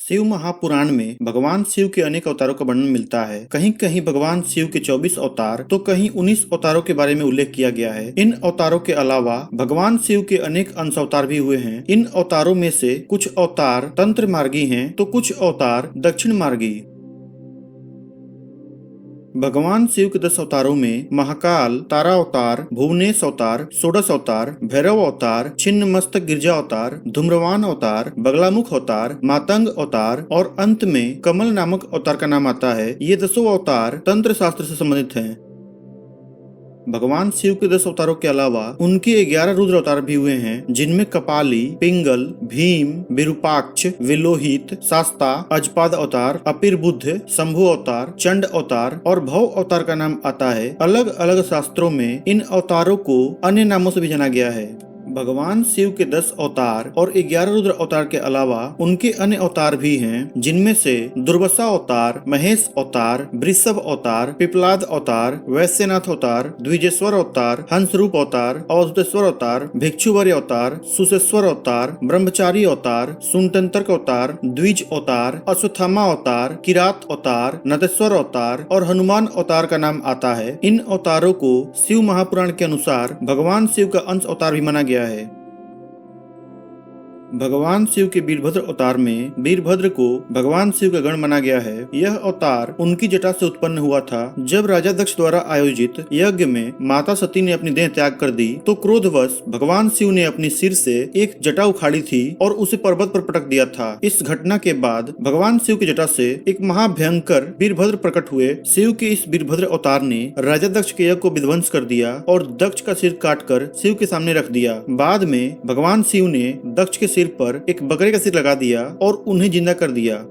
शिव महापुराण में भगवान शिव के अनेक अवतारों का वर्णन मिलता है। कहीं कहीं भगवान शिव के 24 अवतार तो कहीं 19 अवतारों के बारे में उल्लेख किया गया है। इन अवतारों के अलावा भगवान शिव के अनेक अंश अवतार भी हुए हैं। इन अवतारों में से कुछ अवतार तंत्र मार्गी हैं तो कुछ अवतार दक्षिण मार्गी। भगवान शिव के 10 अवतारों में महाकाल, तारा अवतार, भुवनेश अवतार, षोडश अवतार, भैरव अवतार, छिन्न मस्तक गिरजा अवतार, धूम्रवान अवतार, बगलामुख अवतार, मातंग अवतार और अंत में कमल नामक अवतार का नाम आता है। ये 10 अवतार तंत्र शास्त्र से संबंधित हैं। भगवान शिव के 10 अवतारों के अलावा उनके 11 रुद्र अवतार भी हुए हैं, जिनमें कपाली, पिंगल, भीम, विरूपाक्ष, विलोहित, शास्ता, अजपाद अवतार, अपिर बुद्ध, शंभु अवतार, चंड अवतार और भव अवतार का नाम आता है। अलग अलग शास्त्रों में इन अवतारों को अन्य नामों से भी जाना गया है। भगवान शिव के 10 अवतार और 11 रुद्र अवतार के अलावा उनके अन्य अवतार भी हैं, जिनमें से दुर्वासा अवतार, महेश अवतार, वृषभ अवतार, पिपलाद अवतार, वैश्यनाथ अवतार, द्विजेश्वर अवतार, हंसरूप अवतार, अवधूतेश्वर अवतार, भिक्षुवर्य अवतार, सुशेश्वर अवतार, ब्रह्मचारी अवतार, सुनतंत्रक अवतार, द्विज अवतार, अश्वत्थामा अवतार, किरात अवतार, नटेश्वर अवतार और हनुमान अवतार का नाम आता है। इन अवतारों को शिव महापुराण के अनुसार भगवान शिव का अंश अवतार भी माना गया है। भगवान शिव के वीरभद्र अवतार में वीरभद्र को भगवान शिव का गण माना गया है। यह अवतार उनकी जटा से उत्पन्न हुआ था। जब राजा दक्ष द्वारा आयोजित यज्ञ में माता सती ने अपनी देह त्याग कर दी तो क्रोधवश भगवान शिव ने अपनी सिर से एक जटा उखाड़ी थी और उसे पर्वत पर पटक दिया था। इस घटना के बाद भगवान शिव की जटा से एक महाभयंकर वीरभद्र प्रकट हुए। शिव के इस वीरभद्र अवतार ने राजा दक्ष के यज्ञ को विध्वंस कर दिया और दक्ष का सिर काटकर शिव के सामने रख दिया। बाद में भगवान शिव ने दक्ष के सिर पर एक बकरे का सिर लगा दिया और उन्हें जिंदा कर दिया।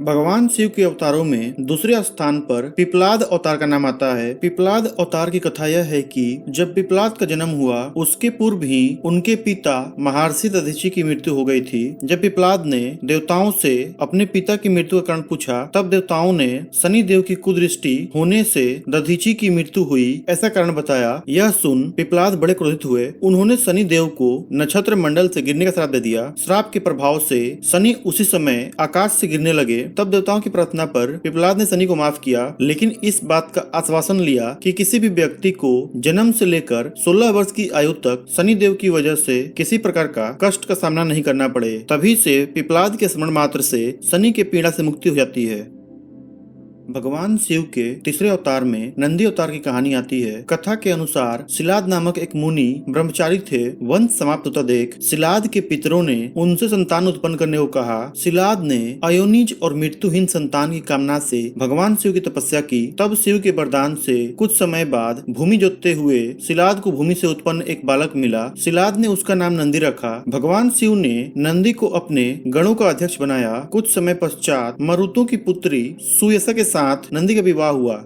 भगवान शिव के अवतारों में दूसरे स्थान पर पिपलाद अवतार का नाम आता है। पिपलाद अवतार की कथा यह है कि जब पिपलाद का जन्म हुआ उसके पूर्व ही उनके पिता महर्षि दधीचि की मृत्यु हो गई थी। जब पिपलाद ने देवताओं से अपने पिता की मृत्यु का कारण पूछा तब देवताओं ने शनि देव की कुदृष्टि होने से दधीचि की मृत्यु हुई ऐसा कारण बताया। यह सुन पिपलाद बड़े क्रोधित हुए। उन्होंने शनि देव को नक्षत्र मंडल से गिरने का श्राप दे दिया। श्राप के प्रभाव से शनि उसी समय आकाश से गिरने लगे। तब देवताओं की प्रार्थना पर पिपलाद ने शनि को माफ किया, लेकिन इस बात का आश्वासन लिया कि किसी भी व्यक्ति को जन्म से लेकर 16 वर्ष की आयु तक शनि देव की वजह से किसी प्रकार का कष्ट का सामना नहीं करना पड़े। तभी से पिपलाद के स्मरण मात्र से शनि के पीड़ा से मुक्ति हो जाती है। भगवान शिव के तीसरे अवतार में नंदी अवतार की कहानी आती है। कथा के अनुसार शिलाद नामक एक मुनि ब्रह्मचारी थे। वंश समाप्त होता देख शिलाद के पितरों ने उनसे संतान उत्पन्न करने को कहा। शिलाद ने अयोनिज और मृत्युहीन संतान की कामना से भगवान शिव की तपस्या की। तब शिव के वरदान से कुछ समय बाद भूमि जोतते हुए शिलाद को भूमि से उत्पन्न एक बालक मिला। शिलाद ने उसका नाम नंदी रखा। भगवान शिव ने नंदी को अपने गणों का अध्यक्ष बनाया। कुछ समय पश्चात मरुतों की पुत्री सुयसा के साथ नंदी का विवाह हुआ।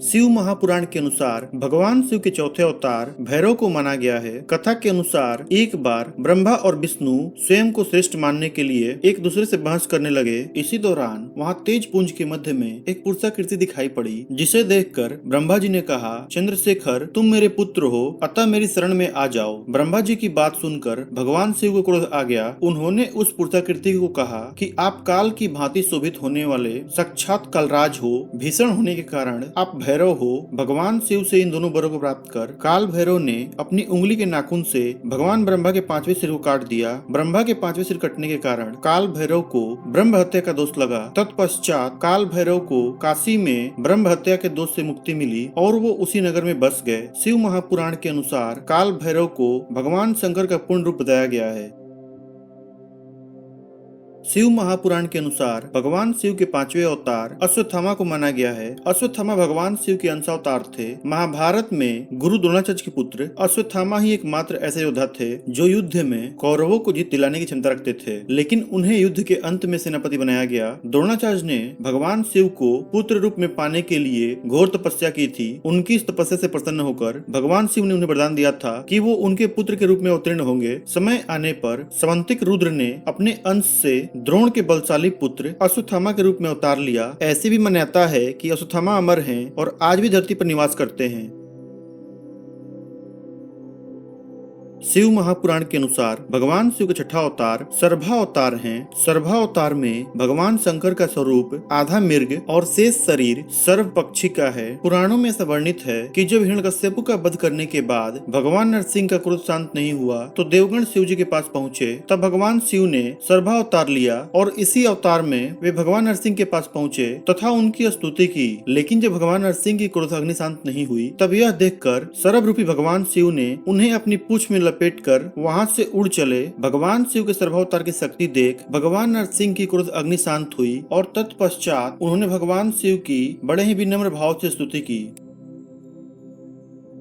शिव महापुराण के अनुसार भगवान शिव के चौथे अवतार भैरव को माना गया है। कथा के अनुसार एक बार ब्रह्मा और विष्णु स्वयं को श्रेष्ठ मानने के लिए एक दूसरे से बहस करने लगे। इसी दौरान वहां तेज पुंज के मध्य में एक पुरुषाकृति दिखाई पड़ी, जिसे देखकर ब्रह्मा जी ने कहा, चंद्रशेखर तुम मेरे पुत्र हो, अतः मेरी शरण में आ जाओ। ब्रह्मा जी की बात सुनकर भगवान शिव को क्रोध आ गया। उन्होंने उस पुरुषाकृति को कहा कि आप काल की भांति शोभित होने वाले साक्षात कालराज हो। भीषण होने के कारण आप भैरव हो। भगवान शिव से इन दोनों वरों को प्राप्त कर काल भैरव ने अपनी उंगली के नाखून से भगवान ब्रह्मा के 5वें सिर को काट दिया। ब्रह्मा के 5वें सिर कटने के कारण काल भैरव को ब्रह्म हत्या का दोष लगा। तत्पश्चात काल भैरव को काशी में ब्रह्म हत्या के दोष से मुक्ति मिली और वो उसी नगर में बस गए। शिव महापुराण के अनुसार काल भैरव को भगवान शंकर का पूर्ण रूप बताया गया है। शिव महापुराण के अनुसार भगवान शिव के 5वें अवतार अश्वत्थामा को माना गया है। अश्वत्थामा भगवान शिव के अंशावतार थे। महाभारत में गुरु द्रोणाचार्य के पुत्र अश्वत्थामा ही एकमात्र ऐसे योद्धा थे जो युद्ध में कौरवों को जीत दिलाने की क्षमता रखते थे, लेकिन उन्हें युद्ध के अंत में सेनापति बनाया गया। द्रोणाचार्य ने भगवान शिव को पुत्र रूप में पाने के लिए घोर तपस्या की थी। उनकी इस तपस्या से प्रसन्न होकर भगवान शिव ने उन्हें वरदान दिया था कि वो उनके पुत्र के रूप में अवतीर्ण होंगे। समय आने पर स्वंतिक रुद्र ने अपने अंश से द्रोण के बलशाली पुत्र अश्वत्थामा के रूप में अवतार लिया। ऐसी भी मान्यता है कि अश्वत्थामा अमर हैं और आज भी धरती पर निवास करते हैं। शिव महापुराण के अनुसार भगवान शिव का छठा अवतार सर्भा अवतार है। सर्भा अवतार में भगवान शंकर का स्वरूप आधा मृग और शेष शरीर सर्व पक्षी का है। पुराणों में ऐसा वर्णित है कि जब हिरण्यकश्यप का वध करने के बाद भगवान नरसिंह का क्रोध शांत नहीं हुआ तो देवगण शिव जी के पास पहुँचे। तब भगवान शिव ने सर्भा अवतार लिया और इसी अवतार में वे भगवान नरसिंह के पास पहुँचे तथा उनकी स्तुति की। लेकिन जब भगवान नरसिंह की क्रोध अग्नि शांत नहीं हुई तब यह देखकर सर्भ रूपी भगवान शिव ने उन्हें अपनी पूंछ में लपेटकर वहां से उड़ चले। भगवान शिव के सर्वावतार की शक्ति देख भगवान नरसिंह की क्रोध अग्नि शांत हुई और तत्पश्चात उन्होंने भगवान शिव की बड़े ही विनम्र भाव से स्तुति की।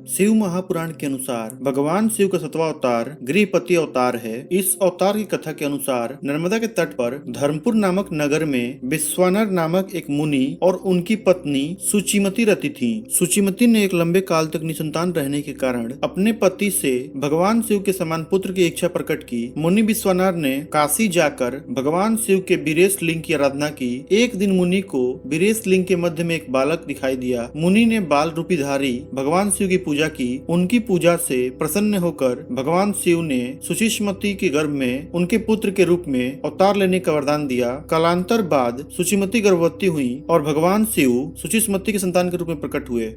शिव महापुराण के अनुसार भगवान शिव का सतवां अवतार गृहपति अवतार है। इस अवतार की कथा के अनुसार नर्मदा के तट पर धर्मपुर नामक नगर में विश्वानर नामक एक मुनि और उनकी पत्नी सुचिमती रहती थी। सुचिमती ने एक लंबे काल तक निसंतान रहने के कारण अपने पति से भगवान शिव के समान पुत्र की इच्छा प्रकट की। मुनि विश्वानर ने काशी जाकर भगवान शिव के बीरेश लिंग की आराधना की। एक दिन मुनि को बीरेश लिंग के मध्य में एक बालक दिखाई दिया। मुनि ने बाल रूपी धारी भगवान शिव की पूजा की। उनकी पूजा से प्रसन्न होकर भगवान शिव ने सुचिमती के गर्भ में उनके पुत्र के रूप में अवतार लेने का वरदान दिया। कालांतर बाद सुचिमती गर्भवती हुई और भगवान शिव सुचिमती के संतान के रूप में प्रकट हुए।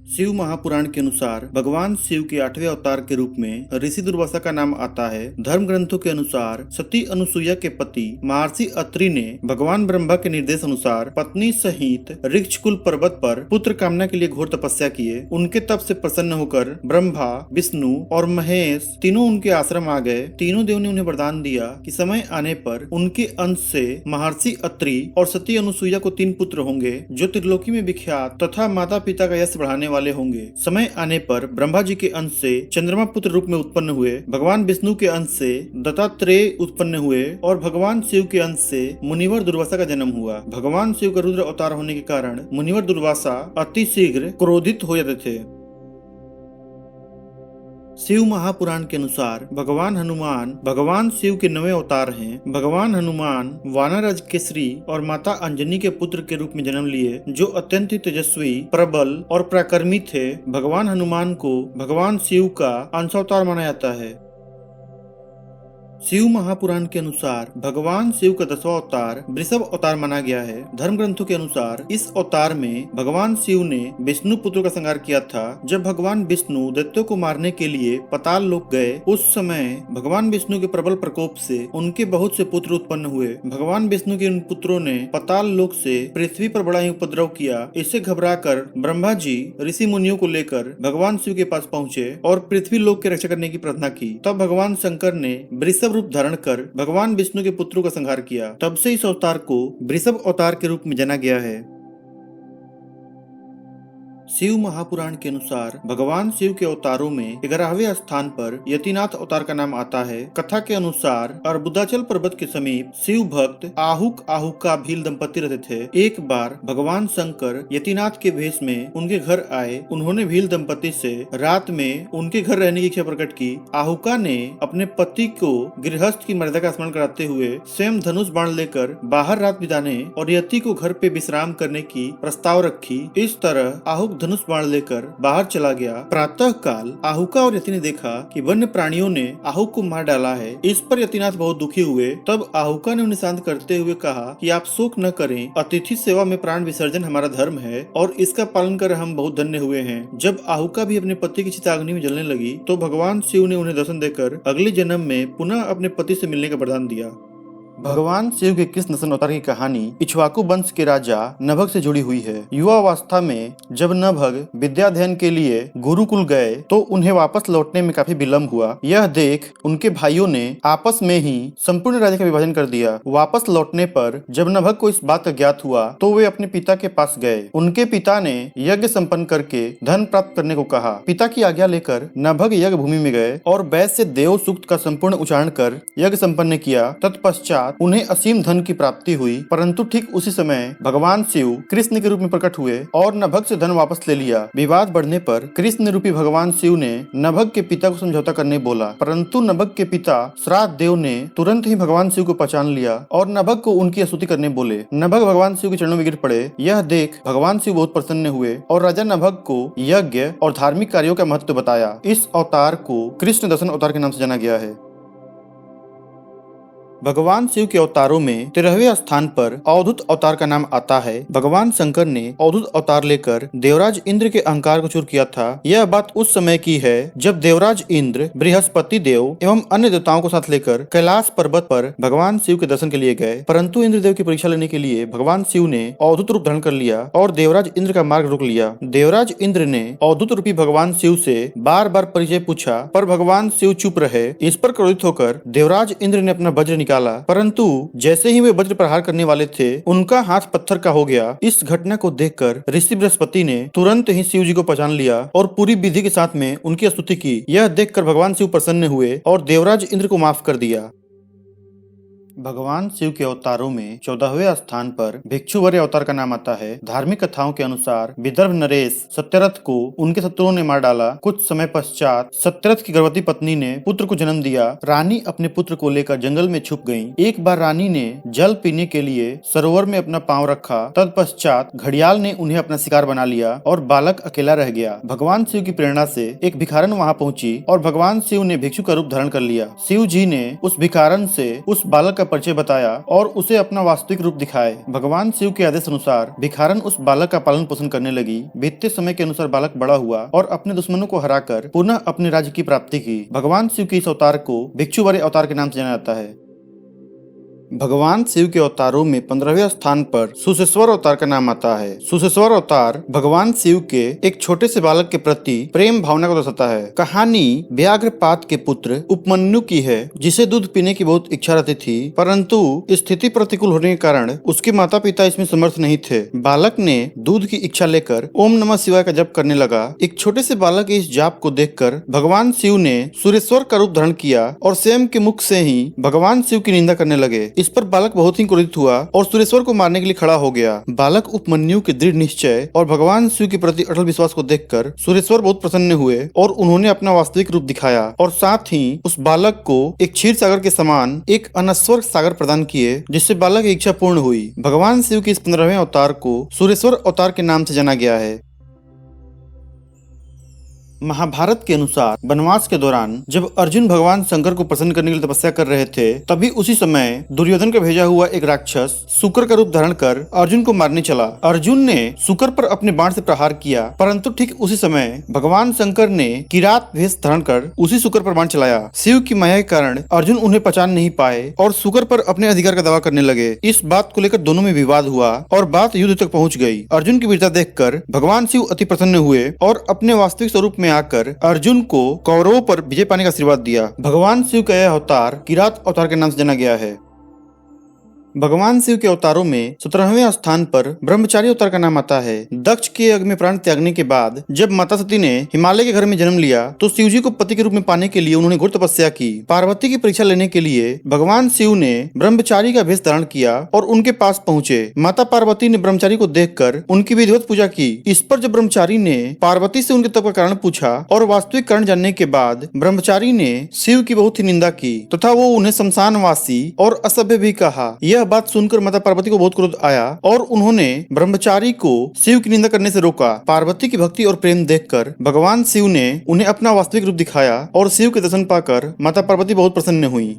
शिव महापुराण के अनुसार भगवान शिव के 8वें अवतार के रूप में ऋषि दुर्वासा का नाम आता है। धर्म ग्रंथों के अनुसार सती अनुसुईया के पति महर्षि अत्रि ने भगवान ब्रह्मा के निर्देश अनुसार पत्नी सहित ऋक्षकुल पर्वत पर पुत्र कामना के लिए घोर तपस्या किए। उनके तप से प्रसन्न होकर ब्रह्मा, विष्णु और महेश तीनों उनके आश्रम आ गए। तीनों देव ने उन्हें वरदान दिया कि समय आने पर उनके अंश से महर्षि अत्रि और सती अनुसुईया को 3 पुत्र होंगे जो त्रिलोकी में विख्यात तथा माता पिता का यश बढ़ाने वाले होंगे। समय आने पर ब्रह्मा जी के अंश से चंद्रमा पुत्र रूप में उत्पन्न हुए। भगवान विष्णु के अंश से दत्तात्रेय उत्पन्न हुए और भगवान शिव के अंश से मुनिवर दुर्वासा का जन्म हुआ। भगवान शिव का रुद्र अवतार होने के कारण मुनिवर दुर्वासा अति शीघ्र क्रोधित हो जाते थे। शिव महापुराण के अनुसार भगवान हनुमान भगवान शिव के 9वें अवतार हैं। भगवान हनुमान वानरराज केसरी और माता अंजनी के पुत्र के रूप में जन्म लिए जो अत्यंत तेजस्वी, प्रबल और पराक्रमी थे। भगवान हनुमान को भगवान शिव का अंशावतार माना जाता है। शिव महापुराण के अनुसार भगवान शिव का 10वां अवतार वृषभ अवतार माना गया है। धर्म ग्रंथों के अनुसार इस अवतार में भगवान शिव ने विष्णु पुत्र का संहार किया था। जब भगवान विष्णु दैत्यों को मारने के लिए पाताल लोक गए उस समय भगवान विष्णु के प्रबल प्रकोप से उनके बहुत से पुत्र उत्पन्न हुए। भगवान विष्णु के उन पुत्रों ने पाताल लोक से पृथ्वी पर बड़ा ही उपद्रव किया। इससे घबराकर ब्रह्मा जी ऋषि मुनियों को लेकर भगवान शिव के पास पहुँचे और पृथ्वी लोक की रक्षा करने की प्रार्थना की। तब भगवान शंकर ने वृषभ रूप धारण कर भगवान विष्णु के पुत्रों का संहार किया। तब से इस अवतार को वृषभ अवतार के रूप में जाना गया है। शिव महापुराण के अनुसार भगवान शिव के अवतारों में 11वें स्थान पर यतिनाथ अवतार का नाम आता है। कथा के अनुसार अर्बुदाचल पर्वत के समीप शिव भक्त आहुका भील दंपति रहते थे। एक बार भगवान शंकर यतिनाथ के भेष में उनके घर आए। उन्होंने भील दंपति से रात में उनके घर रहने की इच्छा प्रकट की। आहुका ने अपने पति को गृहस्थ की मर्यादा का स्मरण कराते हुए स्वयं धनुष बाण लेकर बाहर रात बिताने और यति को घर पे विश्राम करने की प्रस्ताव रखी। इस तरह आहुक धनुष बाण लेकर बाहर चला गया। प्रातः काल आहुका और यति ने देखा कि वन्य प्राणियों ने आहुक को मार डाला है। इस पर यतिनाथ बहुत दुखी हुए। तब आहुका ने उन्हें शांत करते हुए कहा कि आप शोक न करें, अतिथि सेवा में प्राण विसर्जन हमारा धर्म है और इसका पालन कर हम बहुत धन्य हुए हैं। जब आहुका भी अपने पति की चिताग्नि में जलने लगी तो भगवान शिव ने उन्हें दर्शन देकर अगले जन्म में पुनः अपने पति से मिलने का वरदान दिया। भगवान शिव के कृष्ण नसन अवतार की कहानी इक्ष्वाकु वंश के राजा नभग से जुड़ी हुई है। युवावस्था में जब नभग विद्याध्ययन के लिए गुरुकुल गए तो उन्हें वापस लौटने में काफी विलम्ब हुआ। यह देख उनके भाइयों ने आपस में ही संपूर्ण राज्य का विभाजन कर दिया। वापस लौटने पर जब नभग को इस बात का ज्ञात हुआ तो वे अपने पिता के पास गए। उनके पिता ने यज्ञ संपन्न करके धन प्राप्त करने को कहा। पिता की आज्ञा लेकर नभग यज्ञ भूमि में गए और वैश्य देव सूक्त का संपूर्ण उच्चारण कर यज्ञ संपन्न किया। तत्पश्चात पश्चात उन्हें असीम धन की प्राप्ति हुई, परंतु ठीक उसी समय भगवान शिव कृष्ण के रूप में प्रकट हुए और नभग से धन वापस ले लिया। विवाद बढ़ने पर कृष्ण रूपी भगवान शिव ने नभग के पिता को समझौता करने बोला, परंतु नभग के पिता श्राद्ध देव ने तुरंत ही भगवान शिव को पहचान लिया और नभग को उनकी स्तुति करने बोले। नभग भगवान शिव के चरणों में गिर पड़े। यह देख भगवान शिव बहुत प्रसन्न हुए और राजा नभग को यज्ञ और धार्मिक कार्यों का महत्व बताया। इस अवतार को कृष्ण दर्शन अवतार के नाम से जाना गया है। भगवान शिव के अवतारों में 13वें स्थान पर अवधूत अवतार का नाम आता है। भगवान शंकर ने अवधूत अवतार लेकर देवराज इंद्र के अहंकार को चूर किया था। यह बात उस समय की है जब देवराज इंद्र बृहस्पति देव एवं अन्य देवताओं को साथ लेकर कैलाश पर्वत पर भगवान शिव के दर्शन के लिए गए, परंतु इंद्रदेव की परीक्षा लेने के लिए भगवान शिव ने अवधूत रूप धारण कर लिया और देवराज इंद्र का मार्ग रोक लिया। देवराज इंद्र ने अवधूत रूपी भगवान शिव से बार बार परिचय पूछा, पर भगवान शिव चुप रहे। इस पर क्रोधित होकर देवराज इंद्र ने अपना वज्र निकाला, परंतु जैसे ही वे वज्र प्रहार करने वाले थे उनका हाथ पत्थर का हो गया। इस घटना को देखकर ऋषि बृहस्पति ने तुरंत ही शिव जी को पहचान लिया और पूरी विधि के साथ में उनकी स्तुति की। यह देखकर भगवान शिव प्रसन्न हुए और देवराज इंद्र को माफ कर दिया। भगवान शिव के अवतारों में 14वें स्थान पर भिक्षुवर्य अवतार का नाम आता है। धार्मिक कथाओं के अनुसार विदर्भ नरेश सत्यरथ को उनके शत्रुओं ने मार डाला। कुछ समय पश्चात सत्यरथ की गर्भवती पत्नी ने पुत्र को जन्म दिया। रानी अपने पुत्र को लेकर जंगल में छुप गयी। एक बार रानी ने जल पीने के लिए सरोवर में अपना पांव रखा। तत्पश्चात घड़ियाल ने उन्हें अपना शिकार बना लिया और बालक अकेला रह गया। भगवान शिव की प्रेरणा से एक भिखारन वहाँ पहुंची और भगवान शिव ने भिक्षु का रूप धारण कर लिया। शिव जी ने उस भिखारन से उस बालक का परिचय बताया और उसे अपना वास्तविक रूप दिखाए। भगवान शिव के आदेश अनुसार भिखारन उस बालक का पालन पोषण करने लगी। बीतते समय के अनुसार बालक बड़ा हुआ और अपने दुश्मनों को हराकर पुनः अपने राज्य की प्राप्ति की। भगवान शिव के इस अवतार को भिक्षुवर्य अवतार के नाम से जाना जाता है। भगवान शिव के अवतारों में 15वें स्थान पर सुशेश्वर अवतार का नाम आता है। सुशेश्वर अवतार भगवान शिव के एक छोटे से बालक के प्रति प्रेम भावना को दर्शाता है। कहानी व्याघ्रपात के पुत्र उपमन्यु की है, जिसे दूध पीने की बहुत इच्छा रहती थी, परंतु स्थिति प्रतिकूल होने के कारण उसके माता पिता इसमें समर्थ नहीं थे। बालक ने दूध की इच्छा लेकर ओम नमः शिवाय का जप करने लगा। एक छोटे से बालक के इस जाप को देखकर भगवान शिव ने सुरेश्वर का रूप धारण किया और स्वयं के मुख से ही भगवान शिव की निंदा करने लगे। इस पर बालक बहुत ही क्रोधित हुआ और सुरेश्वर को मारने के लिए खड़ा हो गया। बालक उपमन्यु के दृढ़ निश्चय और भगवान शिव के प्रति अटल विश्वास को देखकर सुरेश्वर बहुत प्रसन्न हुए और उन्होंने अपना वास्तविक रूप दिखाया और साथ ही उस बालक को एक क्षीर सागर के समान एक अनस्वर सागर प्रदान किए, जिससे बालक की इच्छा पूर्ण हुई। भगवान शिव के इस 15वें अवतार को सुरेश्वर अवतार के नाम से जाना गया है। महाभारत के अनुसार वनवास के दौरान जब अर्जुन भगवान शंकर को प्रसन्न करने के लिए तपस्या कर रहे थे, तभी उसी समय दुर्योधन का भेजा हुआ एक राक्षस शुकर का रूप धारण कर अर्जुन को मारने चला। अर्जुन ने शुकर पर अपने बाण से प्रहार किया, परंतु ठीक उसी समय भगवान शंकर ने किरात भेष धारण कर उसी शुकर पर बाण चलाया। शिव की माया के कारण अर्जुन उन्हें पहचान नहीं पाए और शुकर पर अपने अधिकार का दावा करने लगे। इस बात को लेकर दोनों में विवाद हुआ और बात युद्ध तक पहुँच गयी। अर्जुन की वीरता देखकर भगवान शिव अति प्रसन्न हुए और अपने वास्तविक स्वरूप में आकर अर्जुन को कौरवों पर विजय पाने का आशीर्वाद दिया। भगवान शिव का यह अवतार किरात अवतार के नाम से जाना गया है। भगवान शिव के अवतारों में 17वें स्थान पर ब्रह्मचारी अवतार का नाम आता है। दक्ष के यज्ञ में प्राण त्यागने के बाद जब माता सती ने हिमालय के घर में जन्म लिया, तो शिव जी को पति के रूप में पाने के लिए उन्होंने घोर तपस्या की। पार्वती की परीक्षा लेने के लिए भगवान शिव ने ब्रह्मचारी का भेष धारण किया और उनके पास पहुँचे। माता पार्वती ने ब्रह्मचारी को देखकर उनकी विधिवत पूजा की। इस पर जब ब्रह्मचारी ने पार्वती से उनके तप का कारण पूछा और वास्तविक कारण जानने के बाद ब्रह्मचारी ने शिव की बहुत ही निंदा की तथा वो उन्हें शमशानवासी और असभ्य भी कहा। यह बात सुनकर माता पार्वती को बहुत क्रोध आया और उन्होंने ब्रह्मचारी को शिव की निंदा करने से रोका। पार्वती की भक्ति और प्रेम देखकर भगवान शिव ने उन्हें अपना वास्तविक रूप दिखाया और शिव के दर्शन पाकर माता पार्वती बहुत प्रसन्न हुई।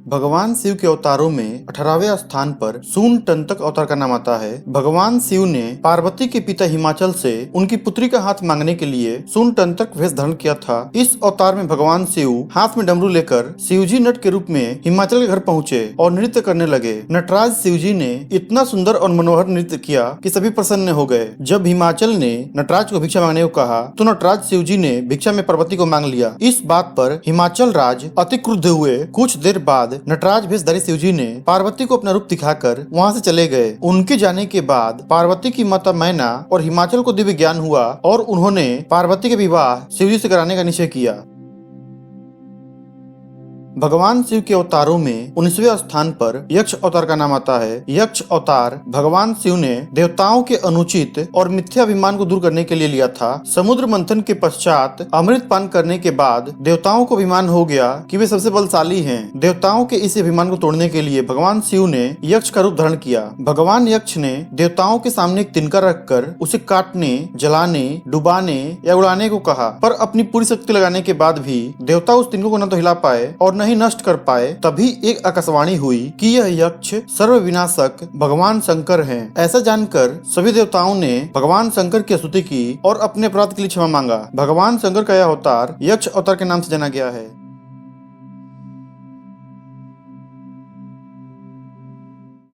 भगवान शिव के अवतारों में 18वें स्थान पर सूनटंतक अवतार का नाम आता है। भगवान शिव ने पार्वती के पिता हिमाचल से उनकी पुत्री का हाथ मांगने के लिए सूनटंतक वेश धारण किया था। इस अवतार में भगवान शिव हाथ में डमरू लेकर शिवजी नट के रूप में हिमाचल के घर पहुँचे और नृत्य करने लगे। नटराज शिवजी ने इतना सुंदर और मनोहर नृत्य किया कि सभी प्रसन्न हो गए। जब हिमाचल ने नटराज को भिक्षा मांगने को कहा, तो नटराज शिवजी ने भिक्षा में पार्वती को मांग लिया। इस बात पर हिमाचल राज अति क्रुद्ध हुए। कुछ देर बाद नटराज भेषधारी शिवजी ने पार्वती को अपना रूप दिखाकर वहां से चले गए। उनके जाने के बाद पार्वती की माता मैना और हिमाचल को दिव्य ज्ञान हुआ और उन्होंने पार्वती के विवाह शिवजी से कराने का निश्चय किया। भगवान शिव के अवतारों में 19वें स्थान पर यक्ष अवतार का नाम आता है। यक्ष अवतार भगवान शिव ने देवताओं के अनुचित और मिथ्या अभिमान को दूर करने के लिए लिया था। समुद्र मंथन के पश्चात अमृत पान करने के बाद देवताओं को अभिमान हो गया कि वे सबसे बलशाली हैं। देवताओं के इस अभिमान को तोड़ने के लिए भगवान शिव ने यक्ष का रूप धारण किया। भगवान यक्ष ने देवताओं के सामने एक तिनका रखकर उसे काटने, जलाने, डुबाने या उड़ाने को कहा, पर अपनी पूरी शक्ति लगाने के बाद भी देवता उस तिनकों को न तो हिला पाए और न ही नष्ट कर पाए। तभी एक आकाशवाणी हुई कि यह यक्ष सर्व विनाशक भगवान शंकर हैं। ऐसा जानकर सभी देवताओं ने भगवान शंकर की स्तुति की और अपने अपराध के लिए क्षमा मांगा। भगवान शंकर का यह अवतार यक्ष अवतार के नाम से जाना गया है।